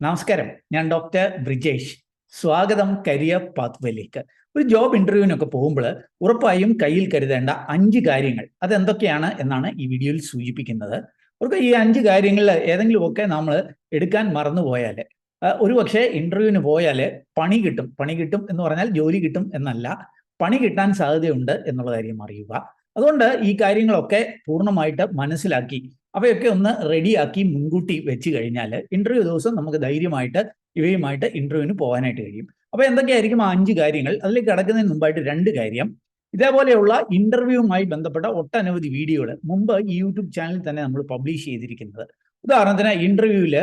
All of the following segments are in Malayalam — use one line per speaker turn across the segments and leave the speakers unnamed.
നമസ്കാരം, ഞാൻ ഡോക്ടർ ബ്രിജേഷ്. സ്വാഗതം കരിയർ പാത്വേയിലേക്ക്. ഒരു ജോബ് ഇന്റർവ്യൂവിനൊക്കെ പോകുമ്പോൾ ഉറപ്പായും കയ്യിൽ കരുതേണ്ട 5 കാര്യങ്ങൾ അതെന്തൊക്കെയാണ് എന്നാണ് ഈ വീഡിയോയിൽ സൂചിപ്പിക്കുന്നത്. അവർക്ക് ഈ 5 കാര്യങ്ങളിൽ ഏതെങ്കിലുമൊക്കെ നമ്മൾ എടുക്കാൻ മറന്നുപോയാൽ ഒരുപക്ഷെ ഇന്റർവ്യൂവിന് പോയാൽ പണി കിട്ടും എന്ന് പറഞ്ഞാൽ ജോലി കിട്ടും എന്നല്ല, പണി കിട്ടാൻ സാധ്യതയുണ്ട് എന്നുള്ള കാര്യം അറിയുക. അതുകൊണ്ട് ഈ കാര്യങ്ങളൊക്കെ പൂർണ്ണമായിട്ട് മനസ്സിലാക്കി അവയൊക്കെ ഒന്ന് റെഡിയാക്കി മുൻകൂട്ടി വെച്ച് കഴിഞ്ഞാൽ ഇന്റർവ്യൂ ദിവസം നമുക്ക് ധൈര്യമായിട്ട് ഇവയുമായിട്ട് ഇന്റർവ്യൂവിന് പോകാനായിട്ട് കഴിയും. അപ്പോൾ എന്തൊക്കെയായിരിക്കും ആ 5 കാര്യങ്ങൾ? അതിലേക്ക് കടക്കുന്നതിന് മുമ്പായിട്ട് 2 കാര്യം. ഇതേപോലെയുള്ള ഇന്റർവ്യൂവുമായി ബന്ധപ്പെട്ട ഒട്ടനവധി വീഡിയോകൾ മുമ്പ് ഈ യൂട്യൂബ് ചാനലിൽ തന്നെ നമ്മൾ പബ്ലിഷ് ചെയ്തിരിക്കുന്നത്. ഉദാഹരണത്തിന് ഇന്റർവ്യൂവിൽ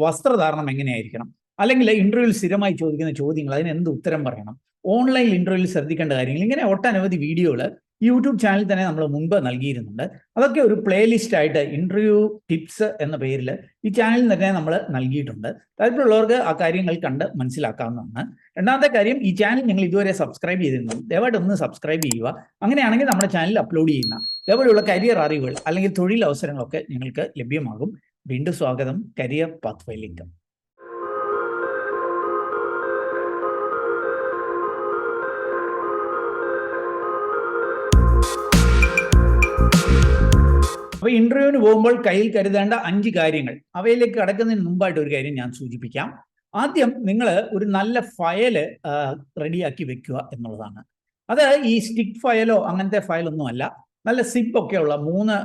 വസ്ത്രധാരണം എങ്ങനെയായിരിക്കണം, അല്ലെങ്കിൽ ഇന്റർവ്യൂവിൽ സ്ഥിരമായി ചോദിക്കുന്ന ചോദ്യങ്ങൾ, അതിന് എന്ത് ഉത്തരം പറയണം, ഓൺലൈൻ ഇന്റർവ്യൂവിൽ ശ്രദ്ധിക്കേണ്ട കാര്യങ്ങൾ, ഇങ്ങനെ ഒട്ടനവധി വീഡിയോകൾ യൂട്യൂബ് ചാനലിൽ തന്നെ നമ്മൾ മുമ്പ് നൽകിയിരുന്നുണ്ട്. അതൊക്കെ ഒരു പ്ലേലിസ്റ്റ് ആയിട്ട് ഇന്റർവ്യൂ ടിപ്സ് എന്ന പേരിൽ ഈ ചാനലിൽ തന്നെ നമ്മൾ നൽകിയിട്ടുണ്ട്. താല്പര്യമുള്ളവർക്ക് ആ കാര്യങ്ങൾ കണ്ട് മനസ്സിലാക്കാവുന്നതാണ്. രണ്ടാമത്തെ കാര്യം, ഈ ചാനൽ നിങ്ങൾ ഇതുവരെ സബ്സ്ക്രൈബ് ചെയ്തിരുന്നു, ദയവായിട്ട് ഒന്ന് സബ്സ്ക്രൈബ് ചെയ്യുക. അങ്ങനെയാണെങ്കിൽ നമ്മുടെ ചാനലിൽ അപ്ലോഡ് ചെയ്യുന്ന ഇതേപോലെയുള്ള കരിയർ അറിവുകൾ അല്ലെങ്കിൽ തൊഴിൽ അവസരങ്ങളൊക്കെ നിങ്ങൾക്ക് ലഭ്യമാകും. വീണ്ടും സ്വാഗതം കരിയർ പാത്വേയിലേക്ക്. അപ്പോൾ ഇന്റർവ്യൂവിന് പോകുമ്പോൾ കയ്യിൽ കരുതേണ്ട 5 കാര്യങ്ങൾ, അവയിലേക്ക് കടക്കുന്നതിന് മുമ്പായിട്ട് ഒരു കാര്യം ഞാൻ സൂചിപ്പിക്കാം. ആദ്യം നിങ്ങൾ ഒരു നല്ല ഫയല് റെഡിയാക്കി വെക്കുക എന്നുള്ളതാണ്. അത് ഈ സ്റ്റിക്ക് ഫയലോ അങ്ങനത്തെ ഫയലൊന്നും അല്ല, നല്ല സിബ് ഉള്ള 3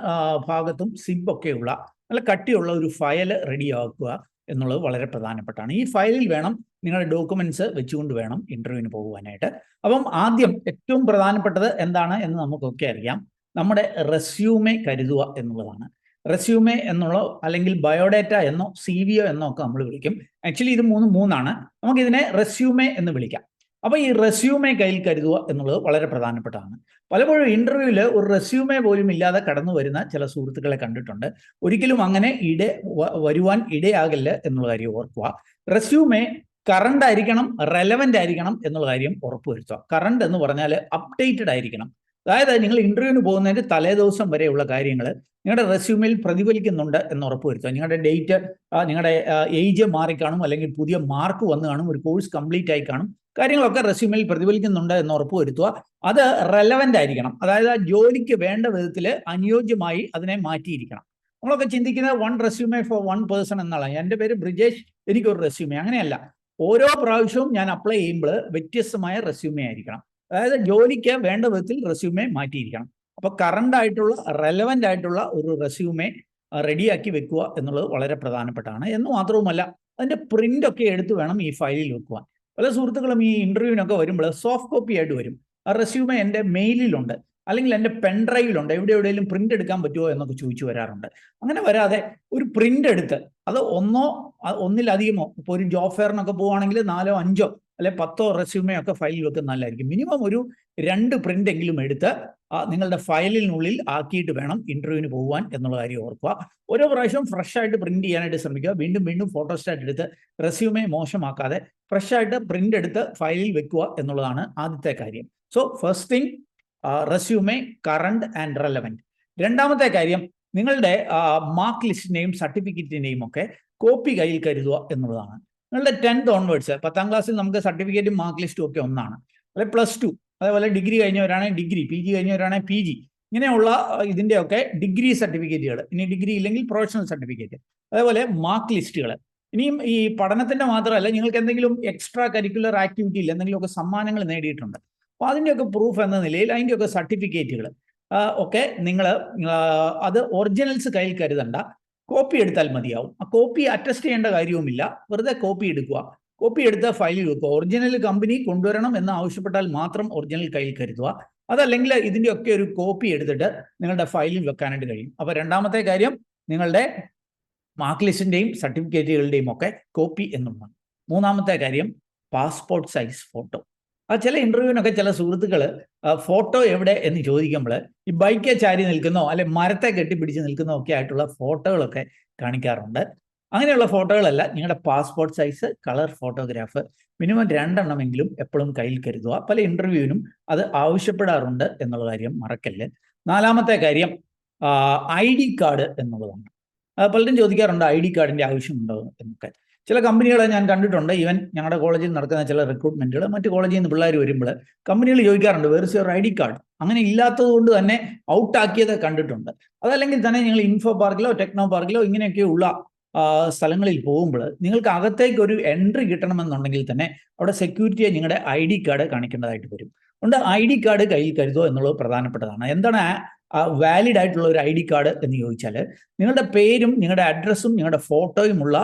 ഭാഗത്തും സിബ് ഉള്ള നല്ല കട്ടിയുള്ള ഒരു ഫയല് റെഡിയാക്കുക എന്നുള്ളത് വളരെ പ്രധാനപ്പെട്ടാണ്. ഈ ഫയലിൽ വേണം നിങ്ങളുടെ ഡോക്യുമെന്റ്സ് വെച്ചുകൊണ്ട് വേണം ഇന്റർവ്യൂവിന് പോകുവാനായിട്ട്. അപ്പം ആദ്യം ഏറ്റവും പ്രധാനപ്പെട്ടത് എന്താണ് എന്ന് നമുക്കൊക്കെ അറിയാം, നമ്മുടെ റെസ്യൂമെ കരുതുക എന്നുള്ളതാണ്. റെസ്യൂമെ എന്നുള്ള അല്ലെങ്കിൽ ബയോഡേറ്റ എന്നോ CV എന്നോ ഒക്കെ നമ്മൾ വിളിക്കും. ആക്ച്വലി ഇത് മൂന്നാണ്. നമുക്കിതിനെ റെസ്യൂമെ എന്ന് വിളിക്കാം. അപ്പോൾ ഈ റെസ്യൂമെ കയ്യിൽ കരുതുക എന്നുള്ളത് വളരെ പ്രധാനപ്പെട്ടതാണ്. പലപ്പോഴും ഇന്റർവ്യൂവിൽ ഒരു റെസ്യൂമെ പോലും ഇല്ലാതെ കടന്നു വരുന്ന ചില സുഹൃത്തുക്കളെ കണ്ടിട്ടുണ്ട്. ഒരിക്കലും അങ്ങനെ വരുവാൻ ഇടയാകില്ല എന്നുള്ള കാര്യം ഓർക്കുക. റെസ്യൂമെ കറണ്ട് ആയിരിക്കണം, റെലവൻ്റ് ആയിരിക്കണം എന്നുള്ള കാര്യം ഉറപ്പുവരുത്തുക. കറണ്ട് എന്ന് പറഞ്ഞാൽ അപ്ഡേറ്റഡ് ആയിരിക്കണം. അതായത് നിങ്ങൾ ഇന്റർവ്യൂവിന് പോകുന്നതിന് തലേദിവസം വരെയുള്ള കാര്യങ്ങൾ നിങ്ങളുടെ റെസ്യൂമിൽ പ്രതിഫലിക്കുന്നുണ്ട് എന്ന് ഉറപ്പുവരുത്തുക. നിങ്ങളുടെ ഡേറ്റ്, നിങ്ങളുടെ ഏജ് മാറിക്കാണും, അല്ലെങ്കിൽ പുതിയ മാർക്ക് വന്നു കാണും, ഒരു കോഴ്സ് കംപ്ലീറ്റ് ആയി കാണും, കാര്യങ്ങളൊക്കെ റെസ്യൂമിൽ പ്രതിഫലിക്കുന്നുണ്ട് എന്ന് ഉറപ്പുവരുത്തുക. അത് റെലവൻ്റ് ആയിരിക്കണം, അതായത് ജോലിക്ക് വേണ്ട വിധത്തിൽ അനുയോജ്യമായി അതിനെ മാറ്റിയിരിക്കണം. നമ്മളൊക്കെ ചിന്തിക്കുന്നത് 1 റെസ്യൂമെ ഫോർ 1 പേഴ്സൺ എന്നാണ്. എൻ്റെ പേര് ബ്രിജേഷ്, എനിക്കൊരു റെസ്യൂമെ. അങ്ങനെയല്ല, ഓരോ പ്രാവശ്യവും ഞാൻ അപ്ലൈ ചെയ്യുമ്പോൾ വ്യത്യസ്തമായ റെസ്യൂമെ ആയിരിക്കണം. അതായത് ജോലിക്ക് വേണ്ട വിധത്തിൽ റെസ്യൂമെ മാറ്റിയിരിക്കണം. അപ്പോൾ കറണ്ട് ആയിട്ടുള്ള റെലവൻ്റ് ആയിട്ടുള്ള ഒരു റെസ്യൂമെ റെഡിയാക്കി വെക്കുക എന്നുള്ളത് വളരെ പ്രധാനപ്പെട്ടാണ്. എന്ന് മാത്രവുമല്ല, അതിൻ്റെ പ്രിന്റ് ഒക്കെ എടുത്ത് വേണം ഈ ഫയലിൽ വെക്കുവാൻ. പല സുഹൃത്തുക്കളും ഈ ഇന്റർവ്യൂവിനൊക്കെ വരുമ്പോൾ സോഫ്റ്റ് കോപ്പി ആയിട്ട് വരും. ആ റെസ്യൂമെ എൻ്റെ മെയിലിലുണ്ട്, അല്ലെങ്കിൽ എൻ്റെ പെൻഡ്രൈവിലുണ്ട്, എവിടെയെങ്കിലും പ്രിന്റ് എടുക്കാൻ പറ്റുമോ എന്നൊക്കെ ചോദിച്ചു വരാറുണ്ട്. അങ്ങനെ വരാതെ ഒരു പ്രിന്റ് എടുത്ത് അത് ഒന്നിലധികമോ, ഇപ്പോൾ ഒരു ജോബ് ഫെയറിനൊക്കെ പോവുകയാണെങ്കിൽ 4 5 അല്ലെ 10 റെസ്യൂമെ ഒക്കെ ഫയലിൽ വെക്കുന്നത് നല്ലതായിരിക്കും. മിനിമം ഒരു 2 പ്രിന്റ് എങ്കിലും എടുത്ത് നിങ്ങളുടെ ഫയലിനുള്ളിൽ ആക്കിയിട്ട് വേണം ഇന്റർവ്യൂവിന് പോകുവാൻ എന്നുള്ള കാര്യം ഓർക്കുക. ഓരോ പ്രാവശ്യവും ഫ്രഷ് ആയിട്ട് പ്രിന്റ് ചെയ്യാനായിട്ട് ശ്രമിക്കുക. വീണ്ടും ഫോട്ടോസ്റ്റാറ്റ് എടുത്ത് റെസ്യൂമെ മോശമാക്കാതെ ഫ്രഷ് ആയിട്ട് പ്രിന്റ് എടുത്ത് ഫയലിൽ വെക്കുക എന്നുള്ളതാണ് ആദ്യത്തെ കാര്യം. So first thing, resume current and relevant. രണ്ടാമത്തെ കാര്യം, നിങ്ങളുടെ മാർക്ക് ലിസ്റ്റിന്റെയും സർട്ടിഫിക്കറ്റിന്റെയും ഒക്കെ കോപ്പി കയ്യിൽ കരുതുക എന്നുള്ളതാണ്. നിങ്ങളുടെ 10th ഓൺവേർഡ്സ്, 10ാം ക്ലാസ്സിൽ നമുക്ക് സർട്ടിഫിക്കറ്റും മാർക്ക് ലിസ്റ്റും ഒക്കെ ഒന്നാണ്. അല്ലെ +2, അതേപോലെ ഡിഗ്രി കഴിഞ്ഞവരാണെങ്കിൽ ഡിഗ്രി, PG കഴിഞ്ഞവരാണെങ്കിൽ PG, ഇങ്ങനെയുള്ള ഇതിൻ്റെയൊക്കെ ഡിഗ്രി സർട്ടിഫിക്കറ്റുകൾ, ഇനി ഡിഗ്രി ഇല്ലെങ്കിൽ പ്രൊഫഷണൽ സർട്ടിഫിക്കറ്റ്, അതേപോലെ മാർക്ക് ലിസ്റ്റുകൾ. ഇനിയും ഈ പഠനത്തിന്റെ മാത്രമല്ല, നിങ്ങൾക്ക് എന്തെങ്കിലും എക്സ്ട്രാ കരിക്കുലർ ആക്ടിവിറ്റിയിൽ എന്തെങ്കിലുമൊക്കെ സമ്മാനങ്ങൾ നേടിയിട്ടുണ്ട്, അപ്പോൾ അതിൻ്റെയൊക്കെ പ്രൂഫ് എന്ന നിലയിൽ അതിൻ്റെയൊക്കെ സർട്ടിഫിക്കറ്റുകൾ ഒക്കെ നിങ്ങൾ അത് ഒറിജിനൽസ് കയ്യിൽ കരുതണ്ട, കോപ്പി എടുത്താൽ മതിയാവും. ആ കോപ്പി അറ്റസ്റ്റ് ചെയ്യേണ്ട കാര്യവുമില്ല, വെറുതെ കോപ്പി എടുക്കുക. കോപ്പി എടുത്ത ഫയലിൽ വെക്കുക. ഒറിജിനൽ കമ്പനി കൊണ്ടുവരണം എന്ന് ആവശ്യപ്പെട്ടാൽ മാത്രം ഒറിജിനൽ കയ്യിൽ കരുതുക. അതല്ലെങ്കിൽ ഇതിൻ്റെയൊക്കെ ഒരു കോപ്പി എടുത്തിട്ട് നിങ്ങളുടെ ഫയലിൽ വെക്കാനായിട്ട് കഴിയും. അപ്പോൾ രണ്ടാമത്തെ കാര്യം, നിങ്ങളുടെ മാർക്ക് ലിസ്റ്റിൻ്റെയും സർട്ടിഫിക്കറ്റുകളുടെയും ഒക്കെ കോപ്പി എന്നുള്ളതാണ്. മൂന്നാമത്തെ കാര്യം, പാസ്പോർട്ട് സൈസ് ഫോട്ടോ. ചില ഇന്റർവ്യൂവിനൊക്കെ ചില സുഹൃത്തുക്കൾ ഫോട്ടോ എവിടെ എന്ന് ചോദിക്കുമ്പോൾ ഈ ബൈക്കെ ചാരി നിൽക്കുന്നോ അല്ലെ മരത്തെ കെട്ടിപ്പിടിച്ച് നിൽക്കുന്നോ ഒക്കെ ആയിട്ടുള്ള ഫോട്ടോകളൊക്കെ കാണിക്കാറുണ്ട്. അങ്ങനെയുള്ള ഫോട്ടോകളല്ല, നിങ്ങളുടെ passport size colour photograph minimum 2 എണ്ണമെങ്കിലും എപ്പോഴും കയ്യിൽ കരുതുക. പല ഇന്റർവ്യൂവിനും അത് ആവശ്യപ്പെടാറുണ്ട് എന്നുള്ള കാര്യം മറക്കല്ല്. നാലാമത്തെ കാര്യം, ID കാർഡ് എന്നുള്ളതാണ്. പലരും ചോദിക്കാറുണ്ട് ID കാർഡിന്റെ ആവശ്യമുണ്ടോ എന്നൊക്കെ. ചില കമ്പനികളെ ഞാൻ കണ്ടിട്ടുണ്ട്. ഈവൻ ഞങ്ങളുടെ കോളേജിൽ നടക്കുന്ന ചില റിക്രൂട്ട്മെന്റുകൾ മറ്റു കോളേജിൽ നിന്ന് പിള്ളേർ വരുമ്പോൾ കമ്പനികൾ ചോദിക്കാറുണ്ട് where is your ID card. അങ്ങനെ ഇല്ലാത്തത് കൊണ്ട് തന്നെ ഔട്ടാക്കിയത് കണ്ടിട്ടുണ്ട്. അതല്ലെങ്കിൽ തന്നെ നിങ്ങൾ ഇൻഫോ പാർക്കിലോ ടെക്നോ പാർക്കിലോ ഇങ്ങനെയൊക്കെയുള്ള സ്ഥലങ്ങളിൽ പോകുമ്പോൾ നിങ്ങൾക്ക് അകത്തേക്ക് ഒരു എൻട്രി കിട്ടണമെന്നുണ്ടെങ്കിൽ തന്നെ അവിടെ സെക്യൂരിറ്റിയെ നിങ്ങളുടെ ID കാർഡ് കാണിക്കേണ്ടതായിട്ട് വരും. അതുകൊണ്ട് ID കാർഡ് കയ്യിൽ കരുതുക എന്നുള്ളത് പ്രധാനപ്പെട്ടതാണ്. എന്താണ് വാലിഡ് ആയിട്ടുള്ള ഒരു ID കാർഡ് എന്ന് ചോദിച്ചാൽ നിങ്ങളുടെ പേരും നിങ്ങളുടെ അഡ്രസ്സും നിങ്ങളുടെ ഫോട്ടോയുമുള്ള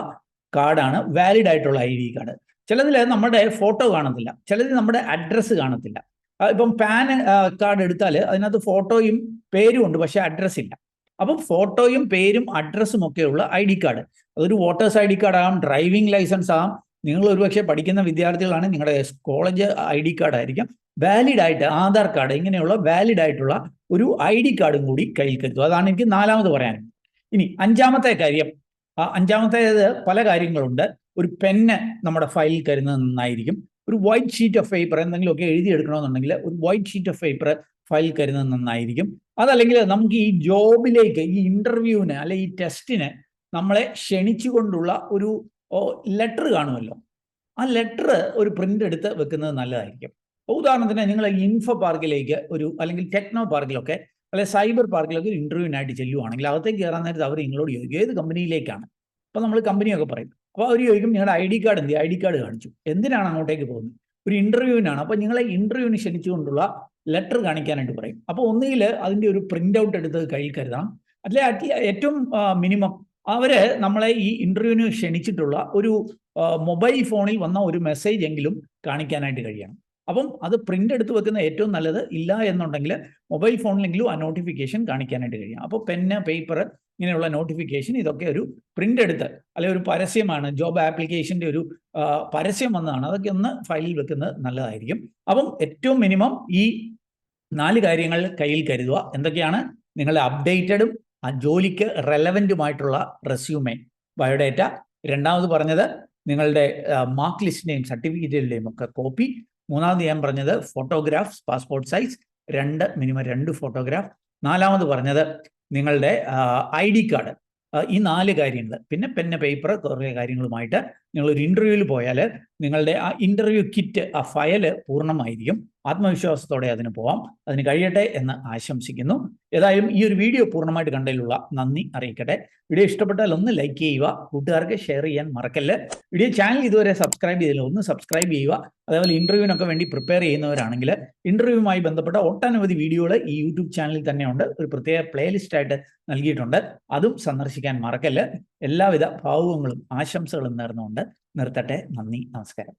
കാർഡാണ് വാലിഡ് ആയിട്ടുള്ള ID കാർഡ്. ചിലതിൽ നമ്മുടെ ഫോട്ടോ കാണത്തില്ല, ചിലതിൽ നമ്മുടെ അഡ്രസ്സ് കാണത്തില്ല. ഇപ്പം പാൻ കാർഡ് എടുത്താൽ അതിനകത്ത് ഫോട്ടോയും പേരും ഉണ്ട്, പക്ഷേ അഡ്രസ്സ് ഇല്ല. അപ്പം ഫോട്ടോയും പേരും അഡ്രസ്സും ഒക്കെയുള്ള ID കാർഡ്, അതൊരു വോട്ടേഴ്സ് ID കാർഡ് ആകാം, ഡ്രൈവിംഗ് ലൈസൻസ് ആകാം, നിങ്ങൾ ഒരുപക്ഷെ പഠിക്കുന്ന വിദ്യാർത്ഥികളാണ്, നിങ്ങളുടെ കോളേജ് ID കാർഡ് ആയിരിക്കാം, വാലിഡ് ആയിട്ട് ആധാർ കാർഡ്, ഇങ്ങനെയുള്ള വാലിഡ് ആയിട്ടുള്ള ഒരു ID കാർഡും കൂടി കയ്യിൽ കരുതുക. അതാണ് എനിക്ക് 4ാമത് പറയാനുള്ളത്. ഇനി 5ാമത്തെ കാര്യം, അഞ്ചാമത്തേത് പല കാര്യങ്ങളുണ്ട്. ഒരു പെന്ന് നമ്മുടെ ഫയലിൽ കരുതുന്നത് നന്നായിരിക്കും. ഒരു വൈറ്റ് ഷീറ്റ് ഓഫ് പേപ്പർ എന്തെങ്കിലുമൊക്കെ എഴുതിയെടുക്കണമെന്നുണ്ടെങ്കിൽ ഒരു വൈറ്റ് ഷീറ്റ് ഓഫ് പേപ്പർ ഫയലിൽ കരുതുന്നത് നന്നായിരിക്കും. അതല്ലെങ്കിൽ നമുക്ക് ഈ ജോബിലേക്ക്, ഈ ഇന്റർവ്യൂവിന് അല്ലെ ഈ ടെസ്റ്റിന് നമ്മളെ ക്ഷണിച്ചുകൊണ്ടുള്ള ഒരു ലെറ്റർ കാണുമല്ലോ, ആ ലെറ്റർ ഒരു പ്രിന്റ് എടുത്ത് വെക്കുന്നത് നല്ലതായിരിക്കും. ഉദാഹരണത്തിന് നിങ്ങൾ ഇൻഫോ പാർക്കിലേക്ക് അല്ലെങ്കിൽ ടെക്നോ പാർക്കിലൊക്കെ അല്ലെങ്കിൽ സൈബർ പാർക്കിലൊക്കെ ഒരു ഇന്റർവ്യൂവിനായിട്ട് ചെല്ലുവാണെങ്കിൽ അകത്തേക്ക് കയറാൻ നേരത്ത് അവർ നിങ്ങളോട് ചോദിക്കും ഏത് കമ്പനിയിലേക്കാണ്. അപ്പോൾ നമ്മൾ കമ്പനിയൊക്കെ പറയും. അപ്പോൾ അവർ ചോദിക്കും നിങ്ങളുടെ ID കാർഡ് എന്ത്? ID കാർഡ് കാണിച്ചു. എന്തിനാണ് അങ്ങോട്ടേക്ക് പോകുന്നത്? ഒരു ഇന്റർവ്യൂവിനാണ്. അപ്പോൾ നിങ്ങളെ ഇന്റർവ്യൂവിന് ക്ഷണിച്ചുകൊണ്ടുള്ള ലെറ്റർ കാണിക്കാനായിട്ട് പറയും. അപ്പോൾ ഒന്നുകിൽ അതിൻ്റെ ഒരു പ്രിന്റ് ഔട്ട് എടുത്ത് കയ്യിൽ കരുതാം, അല്ലെ ഏറ്റവും മിനിമം അവര് നമ്മളെ ഈ ഇന്റർവ്യൂവിന് ക്ഷണിച്ചിട്ടുള്ള ഒരു മൊബൈൽ ഫോണിൽ വന്ന ഒരു മെസ്സേജ് എങ്കിലും കാണിക്കാനായിട്ട് കഴിയണം. അപ്പം അത് പ്രിന്റ് എടുത്ത് വെക്കുന്ന ഏറ്റവും നല്ലത്. ഇല്ല എന്നുണ്ടെങ്കിൽ മൊബൈൽ ഫോണിലെങ്കിലും ആ നോട്ടിഫിക്കേഷൻ കാണിക്കാനായിട്ട് കഴിയാം. അപ്പോൾ പെന്ന്, പേപ്പർ, ഇങ്ങനെയുള്ള നോട്ടിഫിക്കേഷൻ ഇതൊക്കെ ഒരു പ്രിന്റ് എടുത്ത്, അല്ലെങ്കിൽ ഒരു പരസ്യമാണ്, ജോബ് ആപ്ലിക്കേഷൻ്റെ ഒരു പരസ്യം വന്നതാണ്, അതൊക്കെ ഒന്ന് ഫയലിൽ വെക്കുന്നത് നല്ലതായിരിക്കും. അപ്പം ഏറ്റവും മിനിമം ഈ 4 കാര്യങ്ങൾ കയ്യിൽ കരുതുക. എന്തൊക്കെയാണ്? നിങ്ങളുടെ അപ്ഡേറ്റഡും ആ ജോലിക്ക് റെലവൻറ്റുമായിട്ടുള്ള റെസ്യൂമേ, ബയോഡേറ്റ. 2ാമത് പറഞ്ഞത് നിങ്ങളുടെ മാർക്ക് ലിസ്റ്റിൻ്റെയും സർട്ടിഫിക്കറ്റുകളുടെയും ഒക്കെ കോപ്പി. 3ാമത് ഞാൻ പറഞ്ഞത് photographs, passport size minimum 2 photograph. 4ാമത് പറഞ്ഞത് നിങ്ങളുടെ ID കാർഡ്. ഈ 4 കാര്യങ്ങൾ, പിന്നെ പെന്ന്, പേപ്പർ, കുറേ കാര്യങ്ങളുമായിട്ട് നിങ്ങളൊരു ഇൻ്റർവ്യൂവിൽ പോയാൽ നിങ്ങളുടെ ആ ഇൻ്റർവ്യൂ കിറ്റ്, ആ ഫയൽ പൂർണ്ണമായിരിക്കും. ആത്മവിശ്വാസത്തോടെ അതിന് പോവാം. അതിന് കഴിയട്ടെ എന്ന് ആശംസിക്കുന്നു. ഏതായാലും ഈ ഒരു വീഡിയോ പൂർണ്ണമായിട്ട് കണ്ടതിലുള്ള നന്ദി അറിയിക്കട്ടെ. വീഡിയോ ഇഷ്ടപ്പെട്ടാൽ ഒന്ന് ലൈക്ക് ചെയ്യുക, കൂട്ടുകാർക്ക് ഷെയർ ചെയ്യാൻ മറക്കല്ല്. ചാനൽ ഇതുവരെ സബ്സ്ക്രൈബ് ചെയ്തില്ല, ഒന്ന് സബ്സ്ക്രൈബ് ചെയ്യുക. അതേപോലെ ഇന്റർവ്യൂവിനൊക്കെ വേണ്ടി പ്രിപ്പയർ ചെയ്യുന്നവരാണെങ്കിൽ ഇന്റർവ്യൂവുമായി ബന്ധപ്പെട്ട ഒട്ടനവധി വീഡിയോകൾ ഈ യൂട്യൂബ് ചാനലിൽ തന്നെയുണ്ട്. ഒരു പ്രത്യേക പ്ലേലിസ്റ്റ് ആയിട്ട് നൽകിയിട്ടുണ്ട്, അതും സന്ദർശിക്കാൻ മറക്കല്ല്. എല്ലാവിധ ഭാവുകങ്ങളും ആശംസകളും നേർന്നുകൊണ്ട് നിർത്തട്ടെ. നന്ദി, നമസ്കാരം.